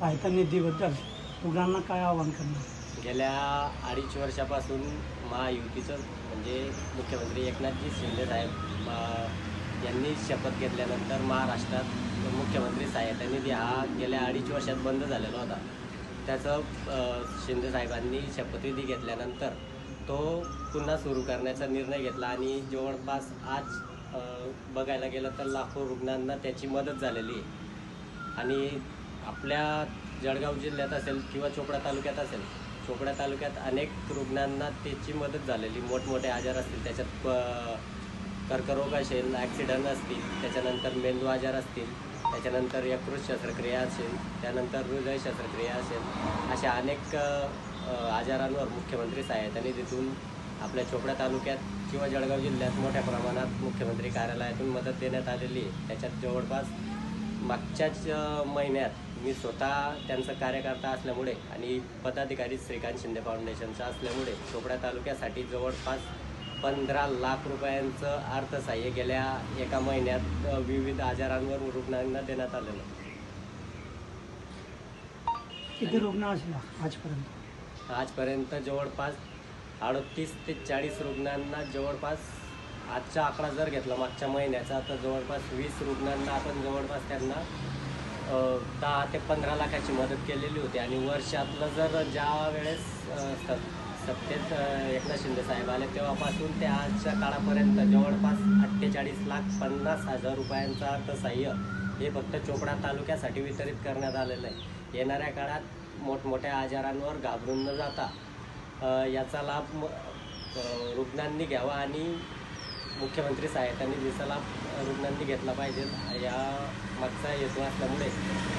सहायता निधीबद्दल रुग्णांना काय आवाहन करणार? गेल्या 2.5 वर्षापासून महायुतीचं म्हणजे मुख्यमंत्री एकनाथजी शिंदे साहेब यांनी शपथ घेतल्यानंतर महाराष्ट्रात मुख्यमंत्री सहायता निधी हा गेल्या 2.5 वर्षात बंद झालेला होता. त्याचं शिंदे साहेबांनी शपथविधी घेतल्यानंतर तो पुन्हा सुरू करण्याचा निर्णय घेतला आणि जवळपास आज बघायला गेलं तर लाखो रुग्णांना त्याची मदत झालेली आहे. आणि आपल्या जळगाव जिल्ह्यात असेल किंवा चोपडा तालुक्यात असेल, चोपडा तालुक्यात अनेक रुग्णांना त्याची मदत झालेली. मोठमोठे आजार असतील, त्याच्यात कर्करोग असेल, ॲक्सिडंट असतील, त्याच्यानंतर मेंदू आजार असतील, त्याच्यानंतर यकृत शस्त्रक्रिया असेल, त्यानंतर हृदय शस्त्रक्रिया असेल, अशा अनेक आजारांवर मुख्यमंत्री सहायता निधीतून आपल्या चोपडा तालुक्यात किंवा जळगाव जिल्ह्यात मोठ्या प्रमाणात मुख्यमंत्री कार्यालयातून मदत देण्यात आलेली आहे. त्याच्यात जवळपास मागच्याच महिन्यात मी स्वतः त्यांचं कार्यकर्ता असल्यामुळे आणि पदाधिकारी श्रीकांत शिंदे फाउंडेशनचा असल्यामुळे चोपडा तालुक्यासाठी जवळपास 15 लाख रुपयांचं अर्थसहाय्य गेल्या एका महिन्यात विविध आजारांवर रुग्णांना देण्यात आलेलं. किती रुग्ण असला आजपर्यंत जवळपास 38 ते 40 रुग्णांना, जवळपास आजचा आकडा जर घेतला मागच्या महिन्याचा तर जवळपास 20 रुग्णांना आपण जवळपास त्यांना 10 ते 15 लाखाची मदत केलेली होती. आणि वर्षातलं जर ज्या वेळेस सत्तेत एकनाथ शिंदे साहेब आले तेव्हापासून ते आजच्या काळापर्यंत जवळपास 48,50,000 रुपयांचं अर्थसहाय्य हे फक्त चोपडा तालुक्यासाठी वितरित करण्यात आलेलं आहे. येणाऱ्या काळात मोठमोठ्या आजारांवर घाबरून न जाता याचा लाभ रुग्णांनी घ्यावा आणि मुख्यमंत्री सहायता निधीचा लाभ रुग्णांनी घेतला पाहिजे या मागचा हेतू असल्यामुळे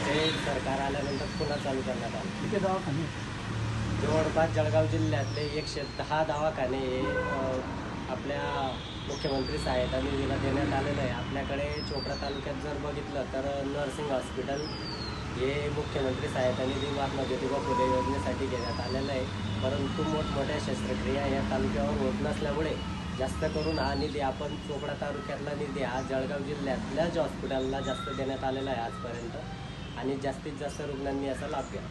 ते सरकार आल्यानंतर पुन्हा चालू करण्यात आलं. किती दवाखाने? जवळपास जळगाव जिल्ह्यातले 110 दवाखाने आपल्या मुख्यमंत्री सहायता निधीला देण्यात आलेलं आहे. आपल्याकडे चोपडा तालुक्यात जर बघितलं तर नर्सिंग हॉस्पिटल हे मुख्यमंत्री सहायता निधी महात्मा ज्योतिबा फुले योजनेसाठी घेण्यात आलेलं आहे. परंतु मोठमोठ्या शस्त्रक्रिया या तालुक्यावर होत नसल्यामुळे जास्त करून हा निधी आपण चोपडा तालुक्यातला निधी हा जळगाव जिल्ह्यातल्याच हॉस्पिटलला जास्त देण्यात आलेला आहे आजपर्यंत आणि जास्तीत जास्त रुग्णांनी याचा लाभ घ्यावा.